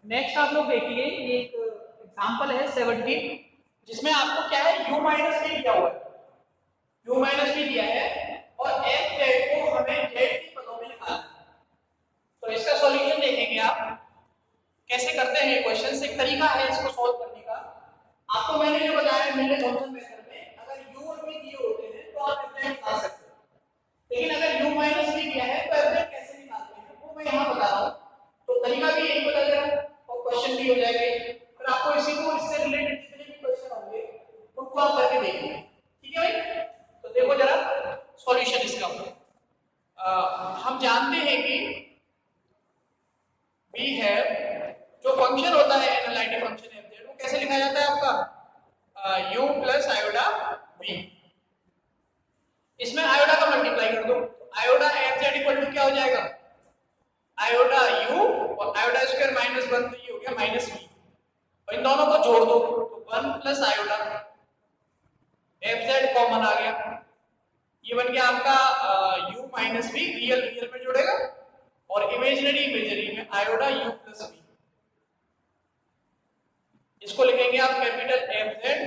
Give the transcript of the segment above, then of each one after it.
Next आप लोग देखिए, ये एक एग्जांपल है 17, जिसमें आपको क्या है u माइनस वी दिया हुआ है, u माइनस वी दिया है और f जेड को हमें z के पदों में निकालना है। तो इसका सॉल्यूशन देखेंगे आप कैसे करते हैं। क्वेश्चन से एक तरीका है इसको सॉल्व करने का। आपको मैंने जो बताया मिलर थॉमसन मेथड में, अगर u और v दिए होते हैं तो आप f निकाल सकते हैं, लेकिन अगर u माइनस v दिया है तो f कैसे निकालते हैं वो मैं यहाँ बता रहा हूँ। तो तरीका भी यही बता दे रहा हूँ और क्वेश्चन भी हो जाएंगे। फिर आपको इसी को इससे रिलेटेड जितने भी क्वेश्चन होंगे उनको आप करके देखेंगे। ठीक है भाई, तो देखो जरा सॉल्यूशन इसका। हम जानते हैं कि वी हैव, जो फंक्शन होता है एनालिटिक फंक्शन एफ जेड, वो कैसे लिखा जाता है आपका u प्लस आयोडा v। इसमें आयोडा का मल्टीप्लाई कर दो, आयोडा एफ जेड इक्वल टू क्या हो जाएगा, आयोडा u और आयोडा स्क्वायर माइनस 1, तो ये हो गया माइनस v। और इन दोनों को जोड़ दो तो 1 plus iota F Z common आ गया, ये बन गया आपका u minus v, real real में जोड़ेगा और इमेजिनरी इमेजिनरी में आयोडा u प्लस v। इसको लिखेंगे आप कैपिटल एफ जेड,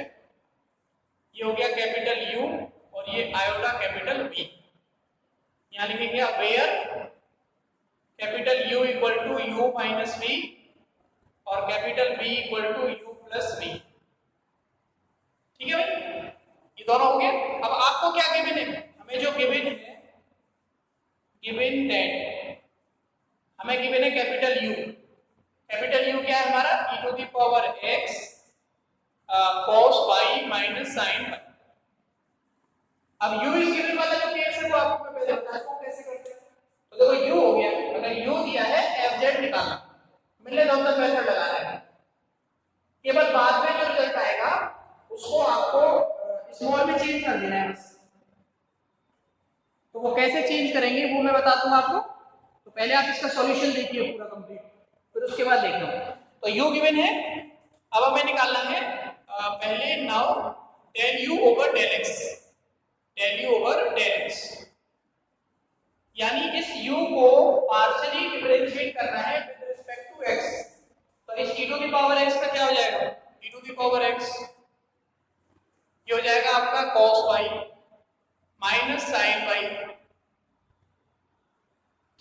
ये हो गया कैपिटल u और ये आयोडा कैपिटल v। यहां लिखेंगे आप where capital U equal to u minus v और capital V equal to u plus v। ठीक है भाई, ये दोनों हो गए। अब आपको क्या गिवन है, हमें जो गिवन है, गिवन दैट हमें गिवन है कैपिटल U। कैपिटल U क्या है हमारा, e to the power x cos y minus sin y। अब u इज गिवन वाला जो केस है वो आपको मैं पहले बताया वो कैसे करते हैं। तो देखो u हो गया, अगर u दिया है fz निकालना, मिलर थॉमसन मेथड लगाना है। केवल बाद में जो रिजल्ट आएगा उसको आपको स्मॉल में चेंज कर देना है बस। तो वो कैसे चेंज करेंगे वो मैं बता दूंगा आपको। तो पहले आप इसका सॉल्यूशन देखिए पूरा कंप्लीट, फिर उसके बाद देखना। तो u गिवन है, अब हमें निकालना है पहले now del u over del x, del u over del x, यानी इस u को पार्शियली डिफरेंशिएट करना है विद रिस्पेक्ट टू x। तो इस e to the power x का क्या हो जाएगा, e to the power x, ये हो जाएगा आपका cos y minus sin y।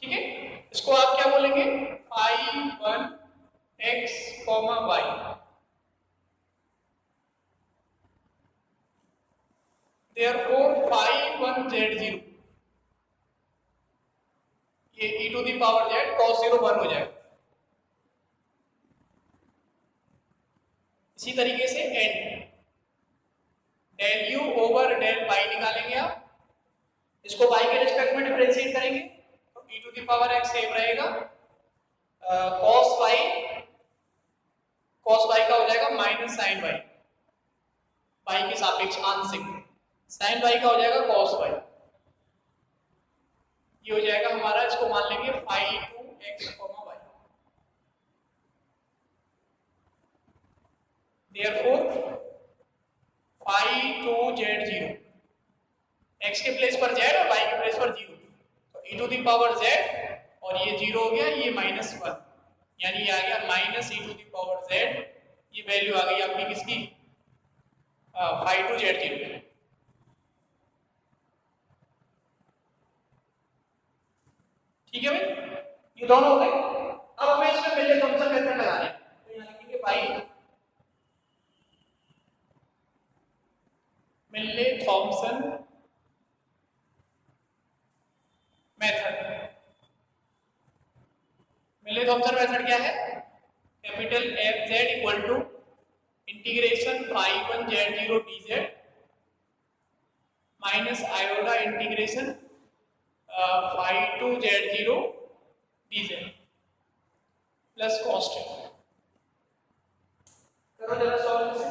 ठीक है, इसको आप क्या बोलेंगे, phi 1 x, y। therefore phi 1 z0, ये e to the power z cos 0 1 हो जाएगा। इसी तरीके से n del u over del y निकालेंगे आप, इसको y के रिस्पेक्ट में डिफरेंशिएट करेंगे तो e to the power x same रहेगा, cos y का हो जाएगा माइनस sin y, y के सापेक्ष आंशिक, sin y का हो जाएगा cos y, ये हो जाएगा हमारा, इसको मान लेंगे phi 2 x, y। therefore phi 2 z0, x के प्लेस पर z और y के प्लेस पर 0, तो e to the power z और ये 0 हो गया, ये माइनस 1, यानी ये आ गया minus e to the power z। ये वैल्यू आ गई आपकी किसकी, phi 2 z0। ठीक है भाई, ये दोनों हो गए। अब हमें इसमें मिलर थॉमसन मेथड लगाना है, तो यहाँ लिखेंगे भाई Miller Thomson method. Miller Thomson method क्या है, capital F Z equal to integration phi 1 z0 dz minus आयोडा integration phi 2 z0 dz plus constant. करो जरा सॉल्व इसे।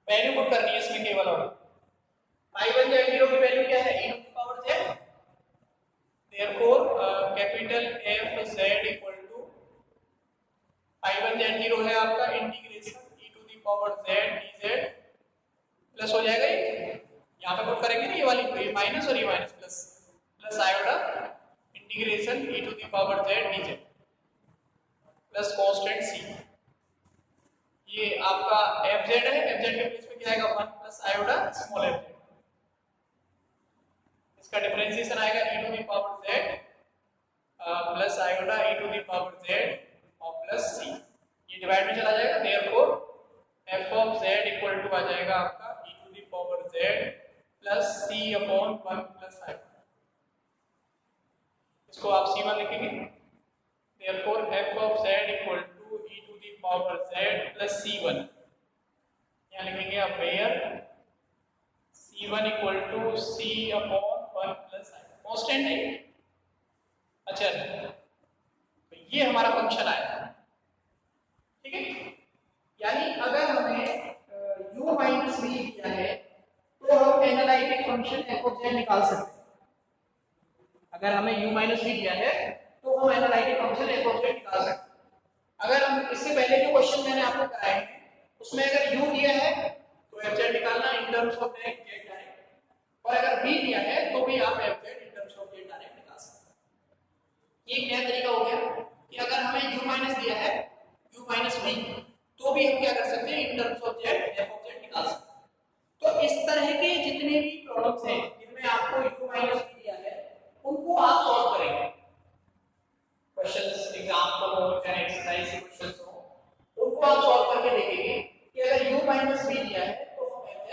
वैल्यू पुट करनी है इसमें केवल, और phi 1 z0 की वैल्यू क्या है, e to the power z, therefore capital f z equal to phi 1 z0 है आपका integration e to the power z dz plus हो जाएगा, ये यहाँ पे पुट करेंगे ना ये वाली, तो ये माइनस और ये माइनस प्लस, प्लस आयोडा integration e to the power z dz plus constant c। ये आपका fz है, fz के प्लेस पे क्या आएगा 1 प्लस आयोडा स्मॉल f, इसका डिफरेंशिएशन आएगा e to the power z plus iota e to the power z और प्लस c, ये डिवाइड में चला जाएगा, therefore f of z equal to आ जाएगा आपका e to the power z plus c upon 1 plus iota, इसको आप c1 लिखेंगे, therefore f of z equal to e to the power z plus c1, यहाँ लिखेंगे आप where c1 equal to c upon 1 plus iota, constant है। अच्छा, तो ये हमारा फंक्शन आया, ठीक है। यानी अगर हमें u माइनस v दिया है तो हम analytic function f of z निकाल सकते हैं। अगर हमें u माइनस v दिया है तो हम analytic function f of z निकाल सकते हैं। अगर हम इससे पहले जो क्वेश्चन मैंने आपको कराए हैं उसमें अगर u दिया है तो f z निकालना in terms of z direct, और अगर v दिया है तो भी आप f z in terms of z direct निकाल सकते हैं। ये क्या तरीका हो गया कि अगर हमें u माइनस दिया है u माइनस v तो भी हम क्या कर सकते हैं in terms of z f of z निकाल सकते हैं। तो इस तरह के जितने भी प्रॉब्लम्स हैं जिनमें आपको u माइनस v दिया है उनको आप सॉल्व करेंगे, क्वेश्चंस एग्जांपल हो चाहे एक्सरसाइज के क्वेश्चंस हो, उनको आप सॉल्व करके देखेंगे कि अगर u माइनस v दिया है तो हम f z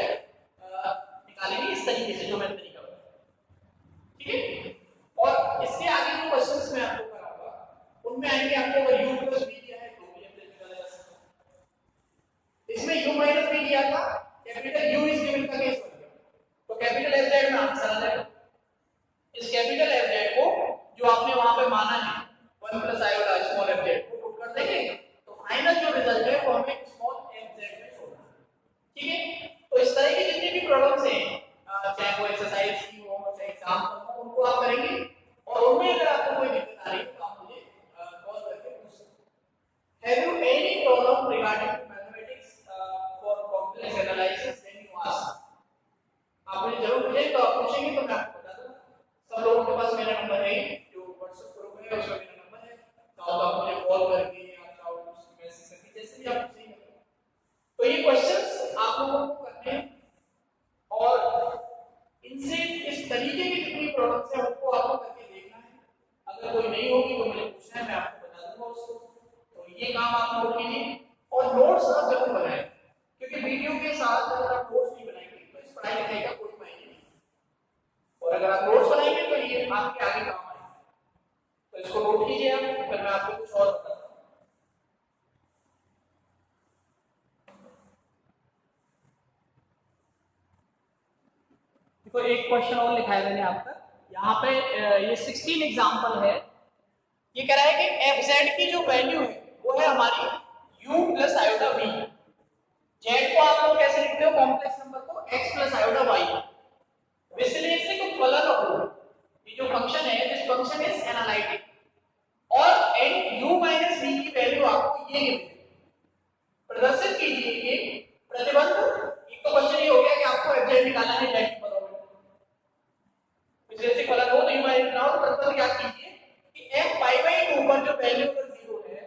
निकालेंगे इस तरीके से जो मैंने तरीका बताया, ठीक है। और इसके आगे जो क्वेश्चंस मैं आपको कराऊंगा उनमें आएंगे आपको अगर u प्लस v दिया है तो भी f z निकाला जा सकता है। इसमें u माइनस v दिया था, कैपिटल U इज गिवन का केस बन गया, तो कैपिटल F Z में आंसर आ जाएगा। इस कैपिटल F Z को जो आपने वहां पे माना है 1 plus iota small f z को पुट कर देंगे तो फाइनल जो रिजल्ट है वो हमें स्मॉल f z में छोड़ना है, ठीक है। तो इस तरह की जितनी भी प्रॉब्लम्स हैं चाहे वो एक्सरसाइज की हो चाहे एग्जाम हो, उनको आप करेंगे और उनमें अगर आपको कोई दिक्कत आ रही है तो आप मुझे कॉल करके पूछ सकते हैं। Have you any problem regarding mathematics for complex analysis then you ask, आप मुझे जरूर पूछेंगे, तो आप पूछेंगे तो मैं आपको बता दूंगा। सब लोगों के पास मेरा नंबर है, जो व्हाट्सएप ग्रुप है उसमें मेरा नंबर है, तो आप मुझे कॉल करके या चाहो मैसेज करके जैसे भी आप पूछेंगे। तो ये क्वेश्चंस आप लोगों को करने हैं और इनसे इस तरीके की जितनी प्रॉब्लम्स है उनको आपको करके देखना है। अगर कोई नहीं होगी तो मुझे पूछना है, मैं आपको बता दूंगा उसको। तो ये काम आप नोट कीजिए और नोट्स आप जरूर बनाएं, क्योंकि वीडियो के साथ अगर आप नोट्स नहीं बनाएंगे तो इस पढ़ाई लिखाई का कोई मायने नहीं, और अगर आप नोट्स बनाएंगे तो ये आपके आगे काम आएगा। तो इसको नोट कीजिए आप, फिर मैं आपको कुछ और बताता हूं। देखो एक क्वेश्चन और लिखा है मैंने आपका यहाँ पे, ये 16 एग्जांपल है। ये कह रहा है कि fz की जो वैल्यू है वो है हमारी u प्लस आयोडा v। z को आप लोग कैसे लिखते हो, कॉम्प्लेक्स नंबर को x प्लस आयोडा y, विश्लेषिक फलन हो, ये जो फंक्शन है दिस फंक्शन इज एनालिटिक, और एंड u माइनस v की वैल्यू आपको ये प्रदर्शित कीजिए कि प्रतिबंध। एक तो क्वेश्चन ये हो गया कि आपको fz निकालना है z की पदों में, विश्लेषिक फलन हो तो u माइनस ना हो, प्रतिबंध क्या कीजिए कि f पाई बाई 2 पर जो वैल्यू पर 0 है,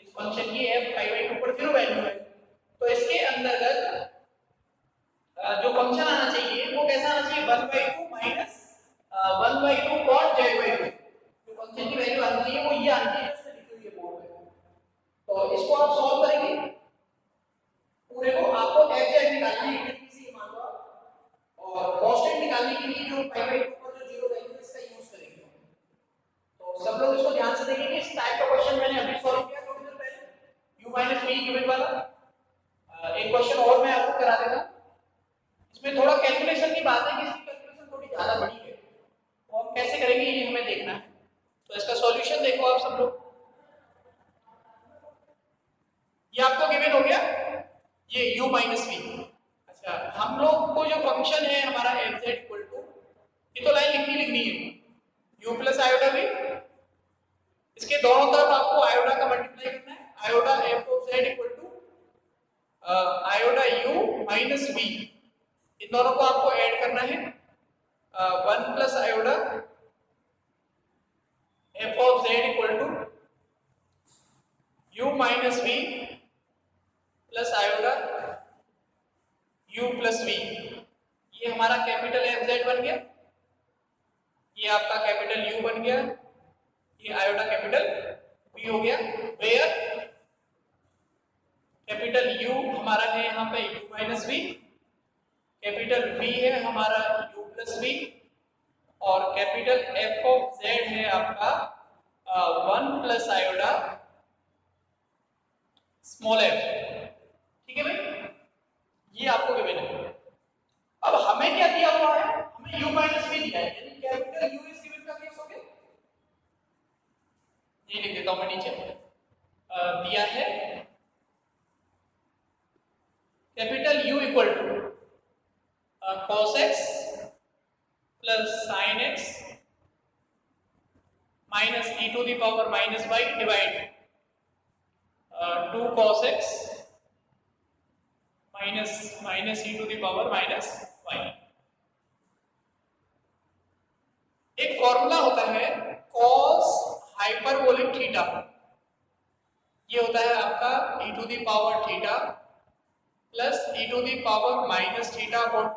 इस फंक्शन की f पाई बाई 2 पर 0 वैल्यू है, तो इसके अंतर्गत जो फंक्शन आना चाहिए वो कैसा आना चाहिए 1/2 माइनस 1/2 cot z/2। जो फंक्शन की वैल्यू आनी चाहिए वो ये आनी चाहिए, उसमें लिखी हुई है बोर्ड पे। तो इसको आप सॉल्व करेंगे, पूरे को आपको fz निकालना है इसे मान लो, और कांस्टेंट निकालने के लिए जो π/2 पर जो 0 वैल्यू है इसका यूज करेंगे। तो सब लोग इसको ध्यान से देखेंगे। इस टाइप का क्वेश्चन मैंने अभी सॉल्व किया थोड़ी देर पहले, u माइनस v गिवन वाला। एक क्वेश्चन और मैं आपको करा देता, इसमें थोड़ा कैलकुलेशन की बात है कि इसकी कैलकुलेशन थोड़ी ज्यादा बड़ी है, तो हम कैसे करेंगे ये हमें देखना है। तो इसका सॉल्यूशन देखो आप सब लोग, ये आपको गिवन हो गया ये u माइनस v। अच्छा, हम लोग को जो फंक्शन है हमारा fz इक्वल टू, ये तो लाइन लिखनी है u प्लस आयोडा v, इसके दोनों तरफ आपको आयोडा का मल्टीप्लाई करना है, iota f of z equal to iota u minus v इन दोनों को आपको ऐड करना है। 1 plus iota F of Z equal to U minus V plus iota U plus V. ये हमारा कैपिटल एफ जेड बन गया, ये आपका कैपिटल यू बन गया, ये आयोडा कैपिटल वी हो गया। वेयर कैपिटल यू हमारा है यहाँ पे u minus v, capital V है हमारा यू प्लस वी, और कैपिटल एफ ऑफ जेड है आपका 1 प्लस आयोडा स्मॉल एफ। ठीक है भाई, ये आपको गिवन है। अब हमें क्या दिया हुआ है, हमें u माइनस वी दिया है, यानी कैपिटल u इज गिवन का केस हो गया। ये लिख देता हूं मैं नीचे, दिया है capital u equal to cos x plus sin x minus e to the power minus y divide 2 cos x minus e to the power minus y। एक फॉर्मूला होता है cos हाइपरबोलिक थीटा, ये होता है आपका e to the power theta plus e to the power minus theta upon 2,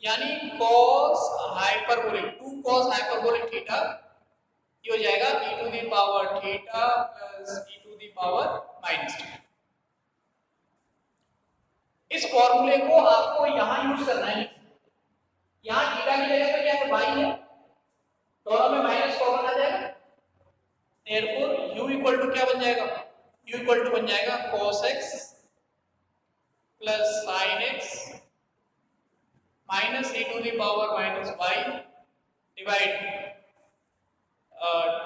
यानी cos hyperbolic 2 cos hyperbolic theta, ये हो जाएगा e to the power theta plus e to the power minus theta. इस फॉर्मूले को आपको यहां यूज करना है। यहां थीटा की जगह पे क्या है, y है, दोनों में माइनस कॉमन आ जाएगा, देयरफॉर u इक्वल टू क्या बन जाएगा, u इक्वल टू बन जाएगा cos x plus sin x minus e to the power minus y divide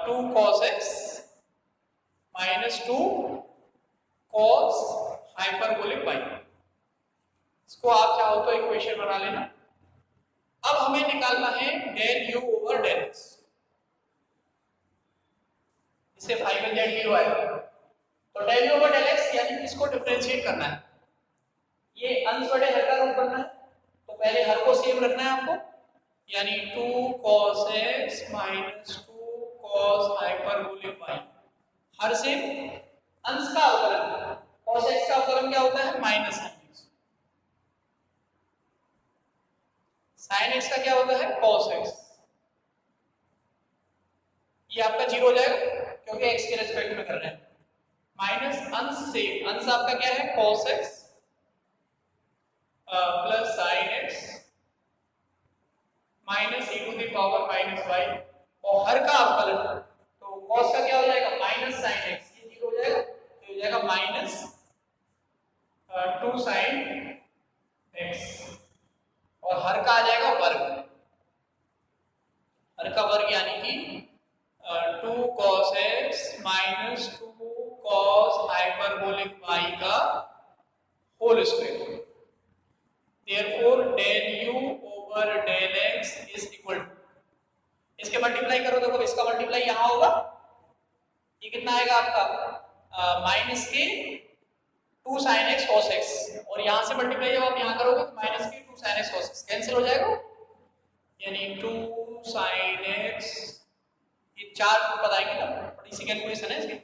2 cos x minus 2 cos hyperbolic y। इसको आप चाहो तो इक्वेशन बना लेना। अब हमें निकालना है del u over del x, इससे 5z आएगा, तो del u over del x यानी इसको डिफरेंशिएट करना है। ये अंश बटे हर का रूप बनना है, तो पहले हर को सेम रखना है आपको, यानी 2 cos x minus 2 cos hyperbolic y, हर से अंश का अवकलन, cos x का अवकलन क्या होता है, माइनस sin x का क्या होता है, cos x। ये आपका 0 हो जाएगा क्योंकि x के रेस्पेक्ट में कर रहे हैं, माइनस अंश से, अंश आपका क्या है cos x plus sin x minus e to the power minus y, और हर का अवकलन, तो cos का क्या हो जाएगा माइनस sin x, ये 0 हो जाएगा, तो हो जाएगा माइनस 2 sin x, और हर का आ जाएगा वर्ग, हर का वर्ग यानी कि 2 cos x minus 2 cos hyperbolic y का whole square. Therefore del u over del x is equal to, इसके मल्टीप्लाई करो, देखो इसका मल्टीप्लाई यहां होगा, ये कितना आएगा आपका माइनस के 2 sin x cos x, और यहां से मल्टीप्लाई जब आप यहां करोगे तो माइनस के 2 sin x cos x cancel हो जाएगा, यानी 2 sin x, ये 4 पद आएंगे ना, बड़ी सी कैलकुलेशन है इसकी,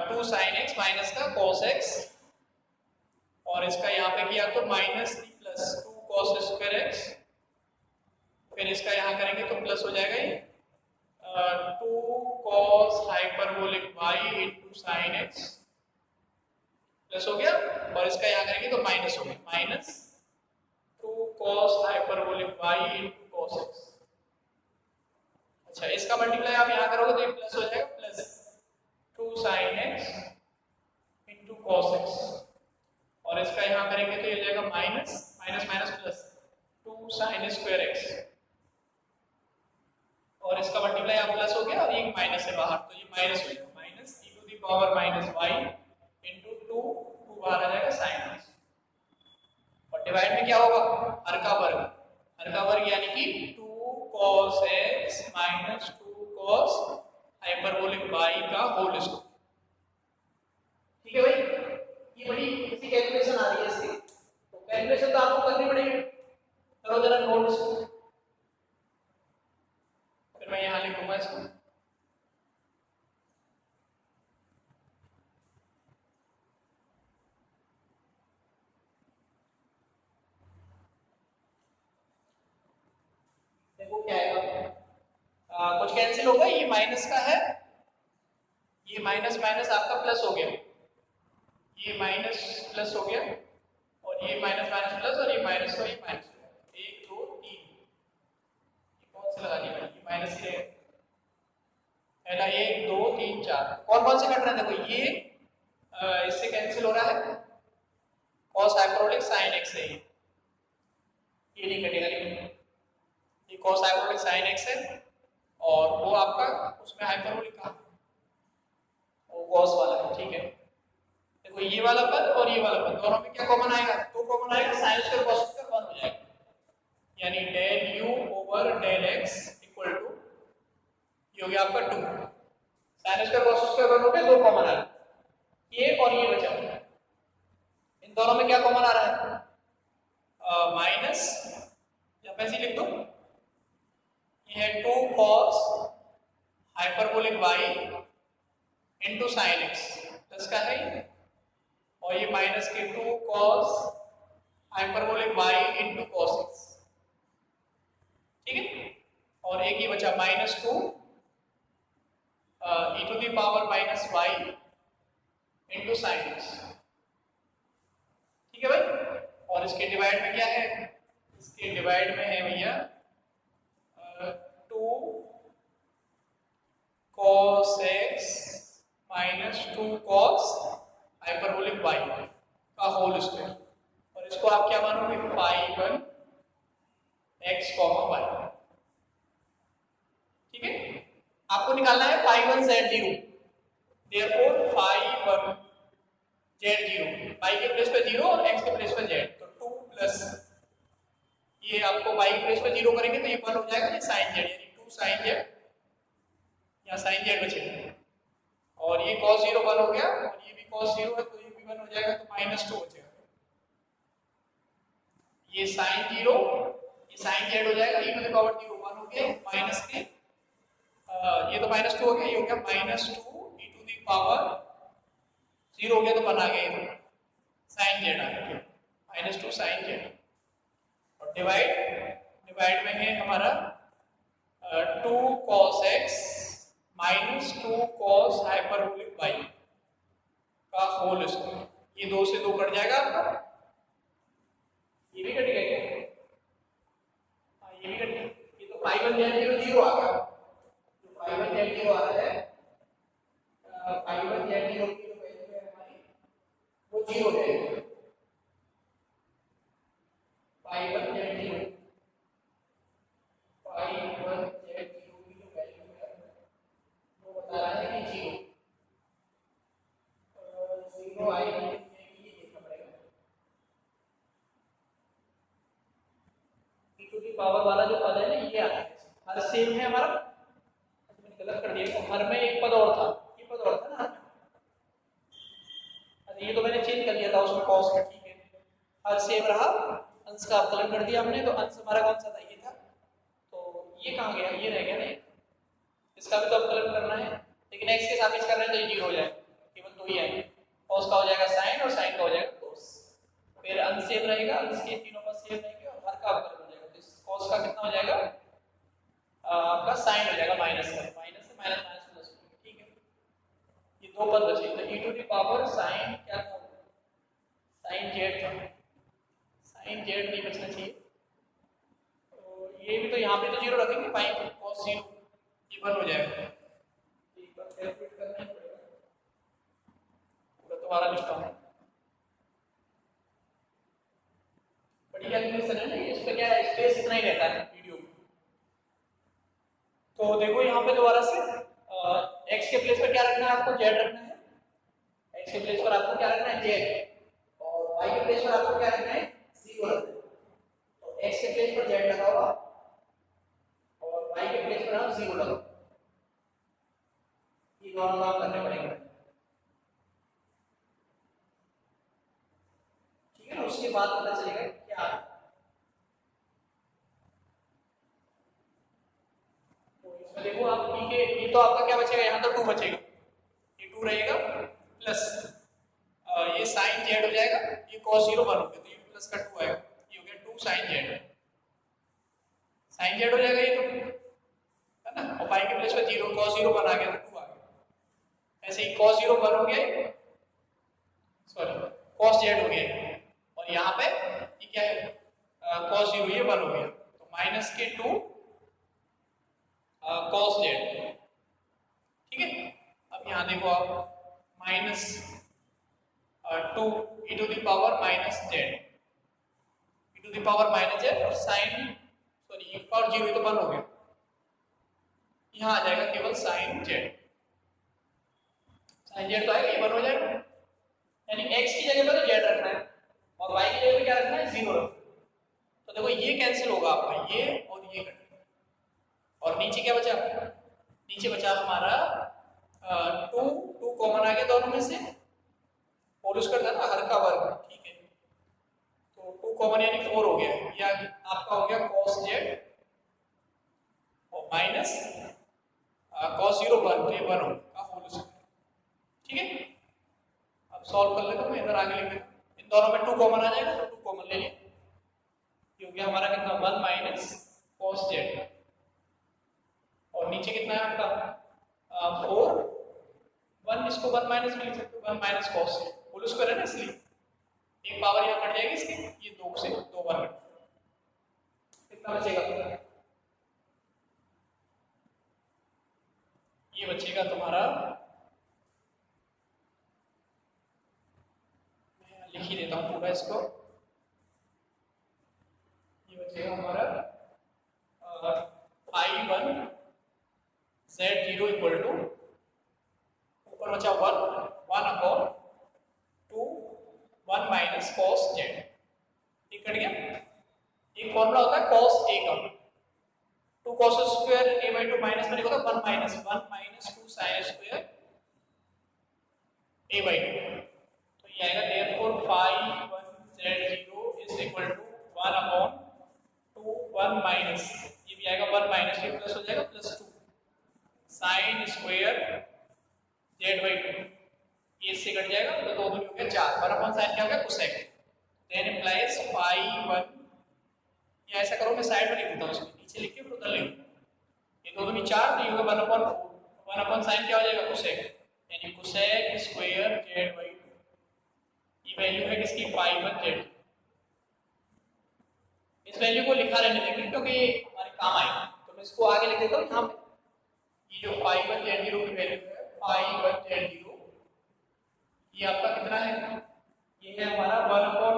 2 sin x माइनस का cos x, और इसका यहाँ पे किया तो minus plus 2 cos square x, फिर इसका यहाँ करेंगे तो प्लस हो जाएगा ये 2 cos hyperbolic y into sin x, plus हो गया, और इसका यहाँ करेंगे तो माइनस हो गया, minus 2 cos hyperbolic y into cos x। अच्छा, इसका मल्टीप्लाई आप यहाँ करोगे तो ये प्लस हो जाएगा, plus 2 sin x into cos x, और इसका यहाँ करेंगे तो ये हो जाएगा minus minus minus plus 2 sin square x, और इसका मल्टीप्लाई आप प्लस हो गया, और ये माइनस है बाहर, तो ये माइनस हो जाएगा, minus e to the power minus y into 2 बाहर आ जाएगा sin x, और डिवाइड में क्या होगा, हर का वर्ग, हर का वर्ग यानी कि 2 cos x minus 2 cos hyperbolic y का होल स्क्वायर। ठीक है भाई, ये बड़ी इसी कैलकुलेशन आ रही है इसकी, तो कैलकुलेशन तो आपको करनी पड़ेगी, करो जरा नोट्स, फिर मैं यहाँ लिखूंगा इसको। देखो क्या आएगा, कुछ कैंसिल होगा, ये माइनस का है, ये माइनस माइनस आपका प्लस हो गया, ये माइनस प्लस हो गया, और ये माइनस माइनस प्लस, और ये माइनस और ये माइनस, 1 2 3, ये कौन से लगा दिया, ये माइनस के पहला 1 2 3 4, कौन कौन से कट रहे हैं, देखो ये इससे कैंसिल हो रहा है, cos हाइपरबोलिक sin x है, ये नहीं कटेगा, लेकिन ये cos हाइपरबोलिक sin x है, और वो आपका उसमें हाइपरबोलिक का वो cos वाला है, ठीक है। देखो ये वाला पद और ये वाला पद दोनों में क्या कॉमन आएगा, तो कॉमन आएगा, sin स्क्वायर cos स्क्वायर 1 हो जाएगा, यानी del u over del x equal to, ये हो गया आपका 2, sin स्क्वायर cos स्क्वायर 1 हो गया, दो कॉमन आ रहा है, ये और ये बचा, इन दोनों में क्या कॉमन आ रहा है, माइनस, या मैं ऐसे लिख दूं, ये है 2 cos hyperbolic y into sine x plus का है, और ये माइनस के 2 cos hyperbolic y into cos x, ठीक है, और एक ही बचा minus 2 e to the power minus y into sine x, ठीक है भाई। और इसके डिवाइड में क्या है, इसके डिवाइड में है भैया 2 cos x minus 2 cos hyperbolic y का होल स्क्वायर, और इसको आप क्या मानोगे, पाई 1 x y, ठीक है। आपको निकालना है पाई 1 z0, देयरफॉर पाई 1 z0, पाई के प्लेस पे 0 और x के प्लेस पे z, तो 2 प्लस ये आपको y के प्लेस पे 0 करेंगे तो ये 1 हो जाएगा, ये sin z, यानी 2 sin z, यहाँ sin z बचेगा, और ये cos 0 1 हो गया, और ये भी cos 0 है तो ये भी 1 हो जाएगा, तो माइनस 2 बचेगा, ये sin 0, ये sin z हो जाएगा, e टू द पावर 0 1 हो गया, माइनस के ये तो माइनस 2 हो गया, ये हो गया minus 2 e to the power 0 हो गया, तो 1 आ गया, ये sin z आ गया, माइनस 2 sin z, और डिवाइड में है हमारा 2 cos x minus 2 cos hyperbolic y का होल स्क्वायर, ये 2 से 2 कट जाएगा आपका, ये भी कट गया, हाँ ये भी कट गया, ये तो पाई 1 z0 0 आ गया, जो पाई 1 z0 आ रहा है, पाई 1 z0 की जो वैल्यू है हमारी वो 0 है, पाई 1 z0 पाई 1 z0 की जो वैल्यू है वो बता रहा है कि 0 आएगी, ये देखना पड़ेगा, e टू द पावर वाला जो पद है ना, ये आता है, हर सेम है हमारा, मैंने गलत कर दिया, हर में एक पद और था, ये पद और था ना, अरे ये तो मैंने चेंज कर दिया था उसमें cos का, ठीक है, हर सेम रहा, अंश का अवकलन कर दिया हमने, तो अंश हमारा कौन सा था, ये था, तो ये कहाँ गया, ये रह गया ना, इसका भी तो अवकलन करना है, लेकिन x के सापेक्ष कर रहे हैं तो ये 0 हो जाएगा, केवल 2 ही आएंगे, cos का हो जाएगा sin, और sin का हो जाएगा cos, फिर अंश सेम रहेगा, अंश के तीनों पद सेम रहेंगे, और हर का अवकलन हो जाएगा, तो इस cos का कितना हो जाएगा, आपका sin हो जाएगा माइनस का, माइनस से माइनस माइनस प्लस, ठीक है, ये दो पद बचे, तो e to the power sin क्या था, sin z था, sin z नहीं बचना चाहिए, तो ये भी तो यहाँ पे तो 0 रखेंगे, पाएंगे cos 0, ये 1 हो जाएगा, एक बार कैलकुलेट करना ही पड़ेगा, पूरा दोबारा लिखता हूँ, बड़ी कैलकुलेशन है ना, इस पे क्या है, स्पेस इतना ही रहता है वीडियो में, तो देखो यहाँ पे दोबारा से x के प्लेस पर क्या रखना है आपको, z रखना है, x के प्लेस पर आपको क्या रखना है, z, और y के प्लेस पर आपको क्या रखना है, 0 रखना है, तो x के प्लेस पर z लगा होगा, और y के प्लेस पर आप 0 लगाओ, ये दोनों काम करने पड़ेंगे, ठीक है ना, उसके बाद पता चलेगा तो आपका क्या बचेगा, यहाँ तो 2 बचेगा, ये 2 रहेगा प्लस ये साइन जेड हो जाएगा, ये cos 0 1 हो गया, तो ये प्लस का 2 आएगा, ये हो गया 2 साइन जेड, साइन जेड हो जाएगा ये तो, है ना, और पाई के प्लेस पे 0 cos 0 1 आ गया तो 2 आ गया। ऐसे ही cos 0 1 हो गया, सॉरी cos जेड हो गया, और यहाँ पे ये क्या है cos 0 ये 1 हो गया, तो माइनस के 2 cos जेड, ठीक है। अब यहाँ देखो आप minus 2 e to the power minus z, e to the power minus z, और साइन सॉरी e पावर 0 तो 1 हो गया, यहाँ आ जाएगा केवल साइन जेड, साइन जेड तो आएगा, ये 1 हो जाएगा, यानी x की जगह पर जेड रखना है और y की जगह पर क्या रखना है, 0 रखना है। तो देखो ये कैंसिल होगा आपका, ये और ये कटेगा, और नीचे क्या बचा, नीचे बचा हमारा 2 कॉमन आ गया दोनों में से, पोलुस करता है ना हर का वर्ग, ठीक है, तो 2 कॉमन यानी 4 हो गया, या आपका हो गया cos z और माइनस cos 0 1, तो ये 1 होगा होल स्क्वायर, ठीक है। अब सॉल्व कर लेता हूं, मैं इधर आगे लिख देता हूं, इन दोनों में 2 कॉमन आ जाएगा, तो 2 कॉमन ले लिया, ये हो गया हमारा कितना 1 माइनस cos z, और नीचे कितना है आपका 4, 1 इसको 1 माइनस में लिख सकते हो, 1 माइनस cos होल स्क्वायर है ना, इसलिए एक पावर यहाँ कट जाएगी इसकी, ये 2 से 2 बार कट, कितना बचेगा, ये बचेगा तुम्हारा, मैं लिख ही देता हूँ पूरा इसको, ये बचेगा हमारा I1 Z0 इक्वल टू, ऊपर बचा 1 अपॉन 2 1 माइनस cos z, ये कट गया, एक फॉर्मूला होता है cos a का, 2 cos square a by 2 minus में लिखा था 1 minus 2 sin square a by 2, तो ये आएगा therefore phi 1 z0 is equal to 1 upon 2 1 minus, ये भी आएगा 1 माइनस, ये प्लस हो जाएगा plus 2 sin square z by 2, ये इससे कट जाएगा, तो 2 दूनी हो गया 4, 1 अपॉन साइन क्या हो गया cosec, देन इंप्लाइज phi 1, या ऐसा करो मैं साइड में लिख देता हूं, इसको नीचे लिख के फिर उधर लिख, ये 2 दूनी 4, तो ये होगा 1 अपॉन 4, 1 अपॉन साइन क्या हो जाएगा cosec, यानी cosec स्क्वायर z by 2, ये वैल्यू है किसकी phi 1 z, इस वैल्यू को लिखा रहने देंगे क्योंकि ये हमारे काम आएगा, तो मैं इसको आगे लिख देता हूं यहां पे, ये जो phi 1 z0 की वैल्यू है phi 1 z0, ये आपका कितना है, ये है हमारा 1/4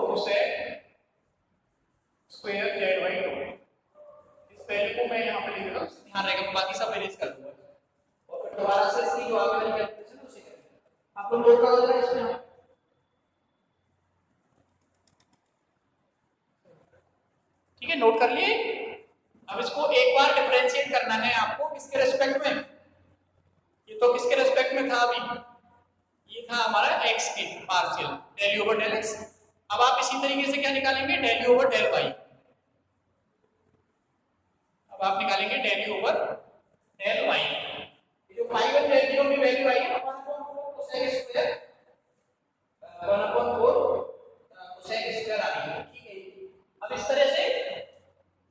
cosec स्क्वायर z by 2, इस वैल्यू को मैं यहाँ पे लिख रहा हूँ, ध्यान रहेगा, बाकी सब एरेज कर दूंगा, और फिर दोबारा से इसकी जो आगे वाली कैलकुलेशन है उसे करेंगे, आपको नोट कर देना इसमें, ठीक है, नोट कर लिए। अब इसको एक बार डिफरेंशिएट करना है आपको, किसके रेस्पेक्ट में, ये तो किसके रेस्पेक्ट में था अभी, ये था हमारा x के पार्शियल डेल ओवर डेल x, अब आप इसी तरीके से क्या निकालेंगे, डेल ओवर डेल y, अब आप निकालेंगे डेल ओवर डेल y, ये जो phi 1 z0 की वैल्यू आई है 1/4 cosec स्क्वायर 1/4 cosec स्क्वायर आ रही है, ठीक है। अब इस तरह से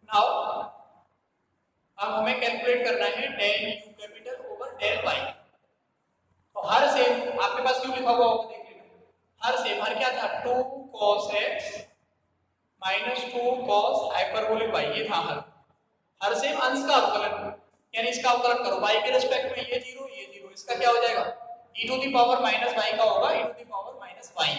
नाउ अब हमें कैलकुलेट करना है del u capital over del y, तो हर सेम आपके पास क्यों लिखा हुआ होगा देख लेना, हर सेम, हर क्या था 2 cos x minus 2 cos hyperbolic y, ये था हर सेम अंश का अवकलन, यानी इसका अवकलन करो y के रिस्पेक्ट में, ये 0 ये 0, इसका क्या हो जाएगा e to the power minus y का होगा e to the power minus y,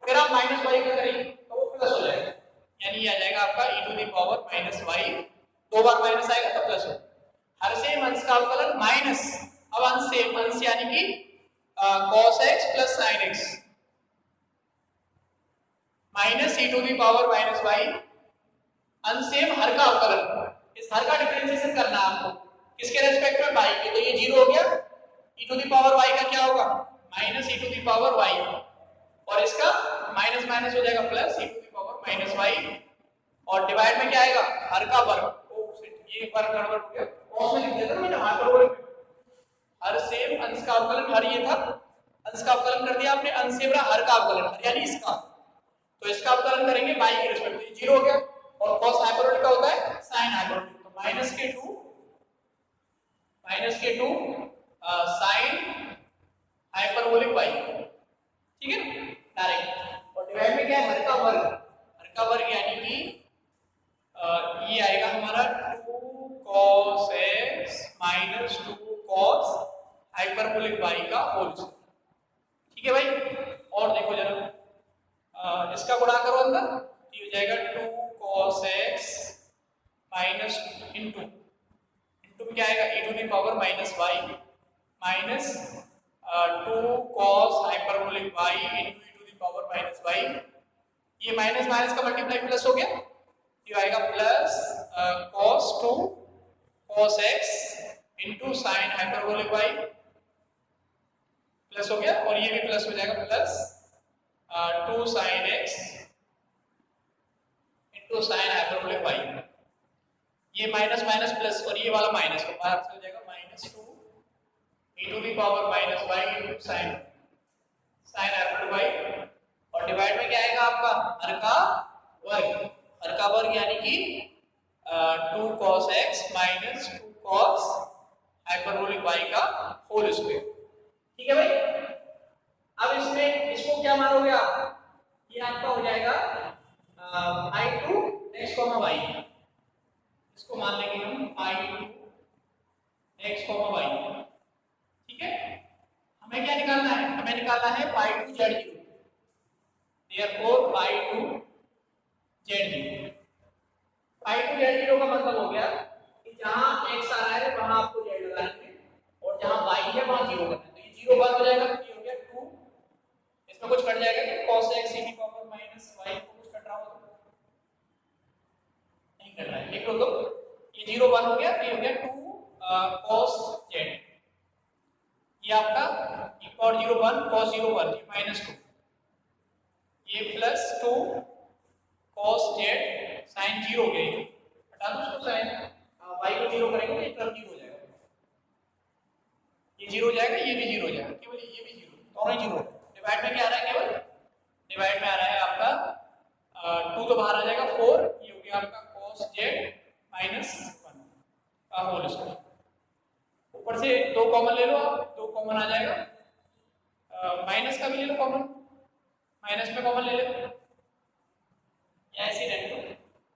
अगर आप माइनस y का करेंगे तो वो प्लस हो जाएगा, यानी ये आ जाएगा आपका e to the power minus y, 2 बार माइनस आएगा तो प्लस हो, हर सेम अंश का अवकलन माइनस, अब अंश सेम अंश यानी कि cos x plus sin x minus e to the power minus y, अंश सेम हर का अवकलन, इस हर का डिफरेंशिएशन करना आपको किसके रेस्पेक्ट में y के, तो ये 0 हो गया, e to the power y का क्या होगा minus e to the power y, और इसका माइनस माइनस हो जाएगा plus e to the power minus y, और डिवाइड में क्या आएगा हर का वर्ग, ये एक बार गड़बड़ हो गया, कॉस में लिख दिया था मैंने हाइपरबोलिक, हर सेम अंश का अवकलन, हर ये था अंश का अवकलन कर दिया आपने, अंश से बड़ा हर का अवकलन, हर यानी इसका, तो इसका अवकलन करेंगे बाई के रिस्पेक्ट, तो ये 0 हो गया, और cos हाइपरबोलिक का होता है sin हाइपरबोलिक, तो -के 2 sin हाइपरबोलिक y, ठीक है ना डायरेक्ट, और डिवाइड में क्या है हर का वर्ग यानी कि ये आएगा हमारा 2 cos x - 2 cos hyperbolic y का होल स्क्वायर, ठीक है भाई। और देखो जरा इसका गुणा करो अंदर, तो ये हो जाएगा 2 cos x माइनस इंटू में क्या आएगा e to the power minus y minus 2 cos hyperbolic y into e to the power minus y, ये माइनस माइनस का मल्टीप्लाई प्लस हो गया, ये आएगा plus cos 2 cos x into sine hyperbolic y plus हो गया, और ये भी प्लस हो जाएगा plus 2 sin x into sine hyperbolic y, ये माइनस माइनस प्लस और ये वाला माइनस तो बाहर से हो जाएगा -2 e to the power minus y into sine hyperbolic y, और डिवाइड में क्या आएगा आपका हर का वर्ग यानी कि 2 cos x minus 2 cos hyperbolic y का होल स्क्वायर, ठीक है भाई। अब इसमें इसको क्या मानोगे आप, ये आपका हो जाएगा i2 x, y, इसको मान लेंगे हम i2 x, y, ठीक है। हमें क्या निकालना है, हमें निकालना है phi2 z0, therefore phi2 z0, phi2 z0 का मतलब हो गया कि जहां x आ रहा है वहां आपको z लगाना है, और जहां y है वहां 0 करना है, तो ये 0 बात हो जाएगा, तो ये हो गया 2, इसमें कुछ कट जाएगा कि cos x e की पावर माइनस y को कुछ कट रहा होगा, नहीं कट रहा है, लिख लो, तो ये 0 1 हो गया, तो ये हो गया 2 cos z, ये आपका e पावर 0 1 cos 0 1, ये -2, ये प्लस 2 cos z sin 0 हो गया, ये हटा दो उसको, sin y को 0 करेंगे तो ये टर्म 0 हो जाएगा, ये 0 हो जाएगा, ये भी 0 हो जाएगा, केवल ये भी 0, दोनों ही 0। डिवाइड में क्या आ रहा है, केवल डिवाइड में आ रहा है आपका 2 तो बाहर आ जाएगा 4, ये हो गया आपका cos z -1 का होल स्क्वायर, ऊपर से 2 कॉमन ले लो आप, 2 कॉमन आ जाएगा, माइनस का भी ले लो कॉमन, माइनस में कॉमन ले लो या ऐसे रहने दो,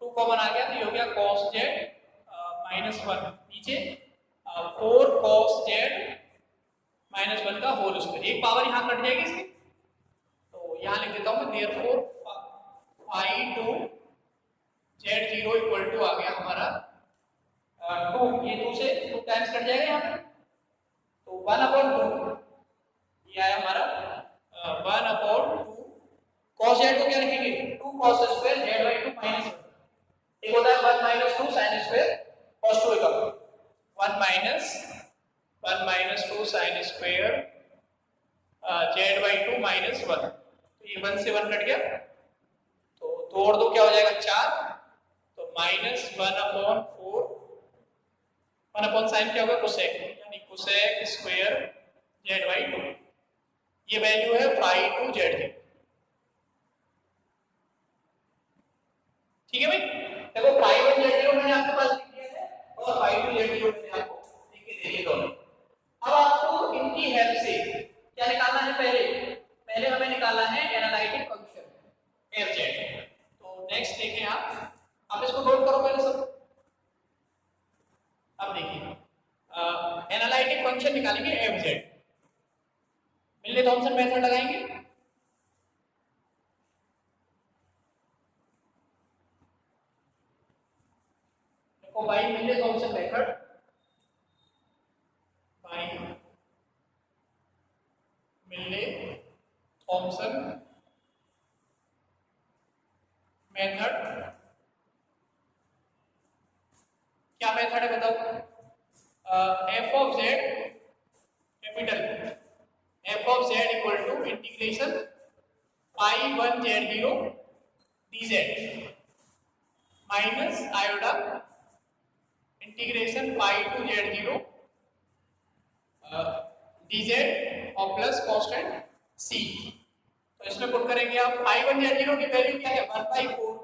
2 कॉमन आ गया, तो ये हो गया cos z -1, नीचे 4 cos z -1 का होल स्क्वायर, एक पावर यहाँ कट जाएगी इसकी, तो यहाँ लिख देता हूँ मैं, therefore phi2 z0 equal to आ गया हमारा 2, ये 2 से 2 टाइम्स कट जाएगा यहाँ पे, तो 1/2, ये आया हमारा 1/2 cos z को क्या लिखेंगे 2 cos स्क्वायर z/2 -1, एक होता है 1 - 2 sin स्क्वायर cos 2 का 1 - 2 sin स्क्वायर z/2 -1, तो ये 1 से 1 कट गया, तो 2 और 2 क्या हो जाएगा 4, तो -1/4, 1 sin क्या होगा cosec, यानी cosec स्क्वायर z/2, ये वैल्यू है phi2 z0, ठीक है भाई। देखो phi1 z0 मैंने आपके पास लिख दिया है, और phi2 z0 मैंने आपको लिख के दे दिए दोनों। अब आपको इनकी हेल्प से क्या निकालना है, पहले हमें निकालना है एनालिटिक फंक्शन fz, तो नेक्स्ट देखें आप इसको नोट करो पहले सब। अब देखिए एनालिटिक फंक्शन निकालेंगे fz, मिलने थॉमसन मेथड लगाएंगे, देखो भाई मिलने थॉमसन मेथड, भाई मिलने थॉमसन मेथड, क्या मेथड है बताओ, f of z capital f of z equal to integration phi1 z0 dz minus आयोडा integration pi two Z zero dz और प्लस कांस्टेंट c। तो इसमें पुट करेंगे आप पाई वन जेड जीरो की value क्या है 1/4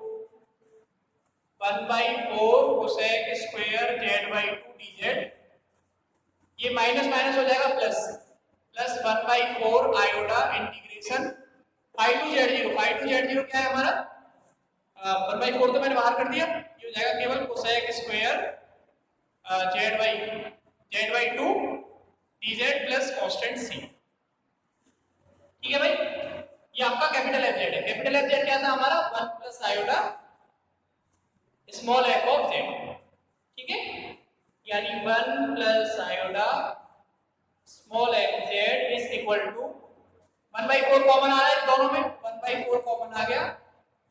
कोसेक स्क्वायर z/2 dz। ये minus minus हो जाएगा plus 1/4 iota integration pi two Z zero क्या है हमारा 1/4 तो मैंने बाहर कर दिया, ये हो जाएगा केवल cosec square z/2 dz plus constant c। ठीक है भाई, ये आपका कैपिटल एफ जेड है। कैपिटल एफ जेड क्या था हमारा 1 plus iota small F of Z. ठीक है, यानी 1 plus iota small F Z is equal to 1/4 common आ रहा है दोनों में, 1/4 कॉमन आ गया,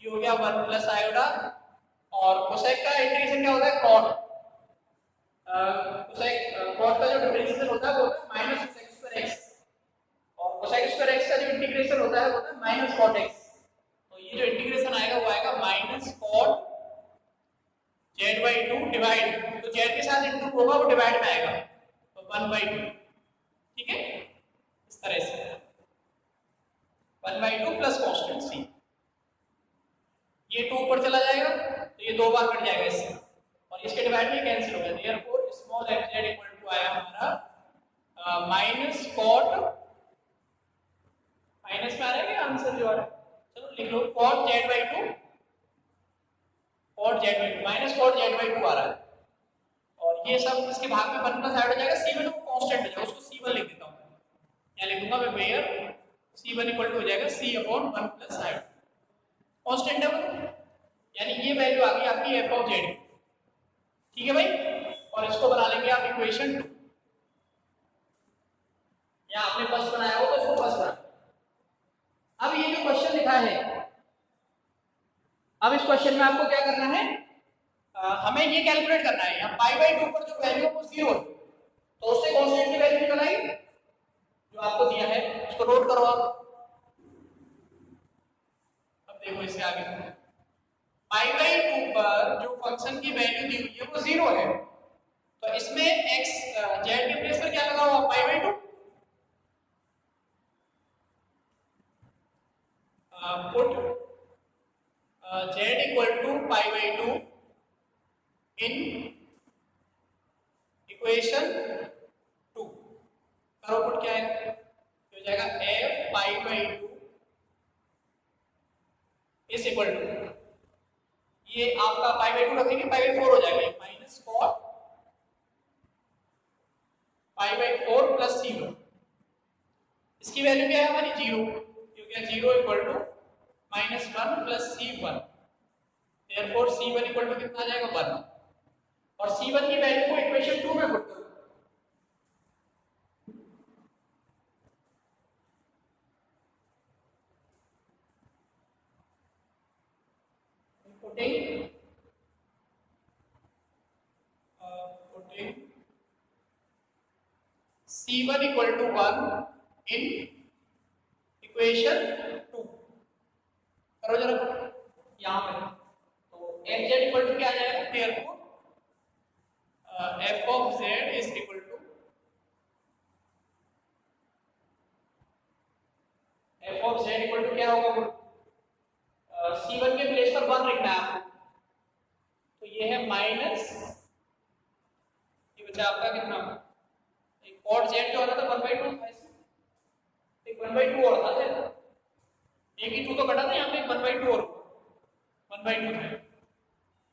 ये हो गया 1 प्लस आयोडा। और कोसेक का इंटीग्रेशन क्या होता है कॉट, कोसेक कॉट का जो डिफरेंशिएशन होता है वो होता है माइनस कोसेक स्क्वायर एक्स, और कोसेक स्क्वायर एक्स का जो इंटीग्रेशन होता है वो होता है माइनस कॉट एक्स। तो ये जो इंटीग्रेशन आएगा वो आएगा माइनस कॉट z/2 डिवाइड, तो z के साथ इंटू होगा वो डिवाइड में आएगा, तो 1/2। ठीक है, इस तरह से 1/2 प्लस कांस्टेंट c, ये 2 ऊपर चला जाएगा तो ये 2 बार कट जाएगा इससे, और इसके डिवाइड में कैंसिल हो गया। Therefore small f z equal to आया हमारा माइनस कॉट, माइनस में आ रहा है क्या आंसर जो आ रहा है, चलो लिख लो cot z/2 minus cot z/2 आ रहा है, और ये सब इसके भाग में 1 प्लस आयोडा जाएगा, c1 वो कांस्टेंट हो जाएगा, उसको c1 लिख देता हूं, यहां लिख दूंगा मैं वेयर c1 इक्वल टू हो जाएगा c upon 1 plus iota, constant है वो, यानी ये वैल्यू आ गई आपकी f ऑफ z। ठीक है भाई, और इसको बना लेंगे आप इक्वेशन 2, या आपने फर्स्ट बनाया हो तो इसको फर्स्ट बना। अब ये जो क्वेश्चन लिखा है, अब इस क्वेश्चन में आपको क्या करना है, हमें ये कैलकुलेट करना है, यहाँ पाई/2 पर जो वैल्यू है वो 0 है, तो उससे कांस्टेंट की वैल्यू निकल आई जो आपको दिया है, इसको नोट करो आप। अब देखो इससे आगे पाई/2 पर जो फंक्शन की वैल्यू दी हुई है वो 0 है, तो इसमें x z के प्लेस पर क्या लगा हुआ पाई/2, पुट z इक्वल टू पाई/2 इन इक्वेशन 2, करो पुट क्या है, हो जाएगा f पाई/2 इज इक्वल टू, ये आपका पाई/2 रखेंगे पाई/4 हो जाएगा माइनस कॉट पाई/4 प्लस c1, इसकी वैल्यू क्या है हमारी 0, क्योंकि 0 equal to minus 1 plus c1, therefore c1 equal to कितना आ जाएगा 1, और c1 की वैल्यू को इक्वेशन 2 में पुट करो, putting c1 equal to 1 in equation 2, करो जरा यहां पे, तो fz इक्वल टू क्या आ जाएगा, therefore f of z is equal to f of z equal to क्या होगा, c1 के प्लेस पर 1 लिखना है आपको, तो ये है माइनस, ये बचा आपका कितना, एक कॉट z जो होता था 1/2 था, इसमें एक 1/2 और था, एक ही 2 तो कटा था, यहाँ पे 1/2 और 1/2 था,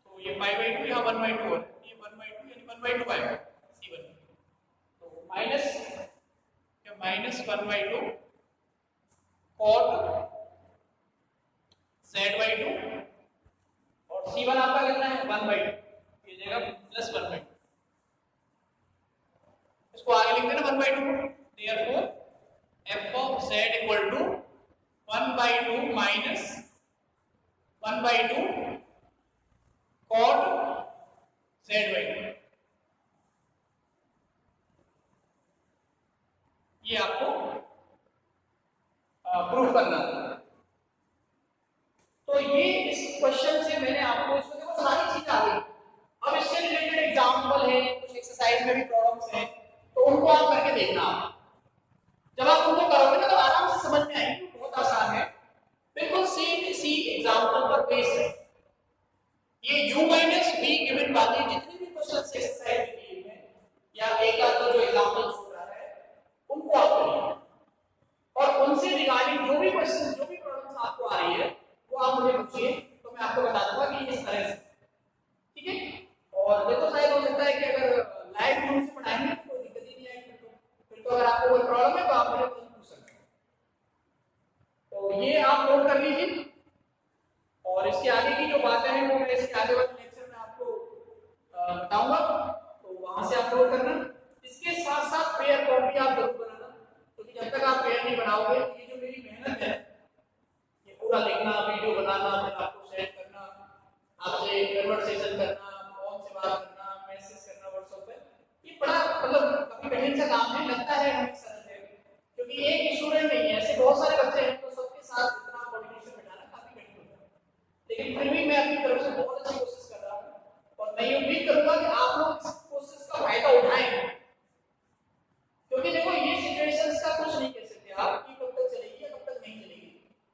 तो ये पाई/2 यहाँ 1/2 और ये 1/2 यानी 1/2 आएगा c1, तो माइनस 1/2 कॉट z/2, और c1 आपका कितना है 1/2, ये जाएगा प्लस 1/2, इसको आगे लिख देना 1/2, therefore f of z equal to 1/2 minus 1/2 cot z/2, ये आपको प्रूफ करना है। तो ये इस क्वेश्चन से मैंने आपको, इसमें देखो सारी चीजें आ गई, अब इससे related example u minus v given बाकी जितने भी क्वेश्चन एक्सरसाइज में दिए हैं या एक आध जो एग्जांपल छूट रहा है उनको आप करिए और उनसे रिगार्डिंग जो भी क्वेश्चन जो भी प्रॉब्लम्स आपको आ रही है वो आप मुझे पूछिए, तो मैं आपको बता दूंगा कि इस तरह से, ठीक है। और देखो शायद हो सकता है कि अगर लाइव रूम से पढ़ाएंगे तो कोई दिक्कत ही नहीं आएगी, फिर तो अगर आपको कोई प्रॉब्लम है तो आप मुझे पूछ सकते हैं। तो ये आप नोट कर लीजिए और इसके आगे की जो बातें हैं वो मैं इसके आगे वाले लेक्चर में आपको बताऊंगा, तो वहां से आप नोट करना। इसके साथ साथ पेयर कॉपी आप जरूर बनाना, क्योंकि जब तक आप पेयर नहीं बनाओगे तो ये जो मेरी मेहनत है ये पूरा लिखना, वीडियो बनाना, फिर आपको सेंड करना, आपसे कन्वर्सेशन करना, फोन से बात करना, मैसेज करना व्हाट्सएप पे, ये बड़ा मतलब काफी कठिन सा काम है। लगता है हमें सरल है क्योंकि एक स्टूडेंट नहीं है, ऐसे बहुत सारे बच्चे हैं, तो सबके साथ इतना कोऑर्डिनेशन बिठाना काफी कठिन होता है। लेकिन फिर भी मैं अपनी तरफ से बहुत अच्छी कोशिश कर रहा हूँ और मैं ये उम्मीद करूंगा कि आप लोग इस कोशिश का फायदा उठाएं, क्योंकि देखो ये सिचुएशंस का कुछ नहीं कह सकते आप कि कब तक चलेगी या कब तक नहीं चलेगी,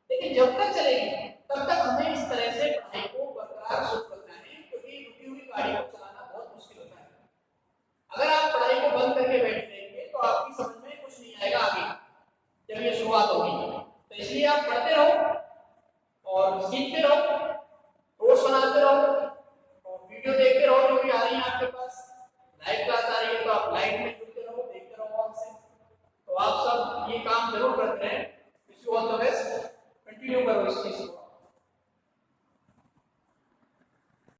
लेकिन जब तक चलेगी तब तक हमें इस तरह से पढ़ाई को बरकरार शुरू करना है, क्योंकि रुकी हुई गाड़ी को चलाना बहुत मुश्किल होता है। अगर आप पढ़ाई को बंद करके बैठ जाएंगे तो आपकी समझ में कुछ नहीं आएगा आगे जब ये शुरुआत होगी। तो इसलिए आप पढ़ते रहो और सीखते रहो, नोट्स बनाते रहो और वीडियो देखते रहो जो भी आ रही है आपके पास। लाइव क्लास आ रही है तो आप लाइव में जुड़ते रहो, देखते रहो ऑन से। तो आप सब ये काम जरूर करते हैं। Wish you all the best, continue करो इस चीज को।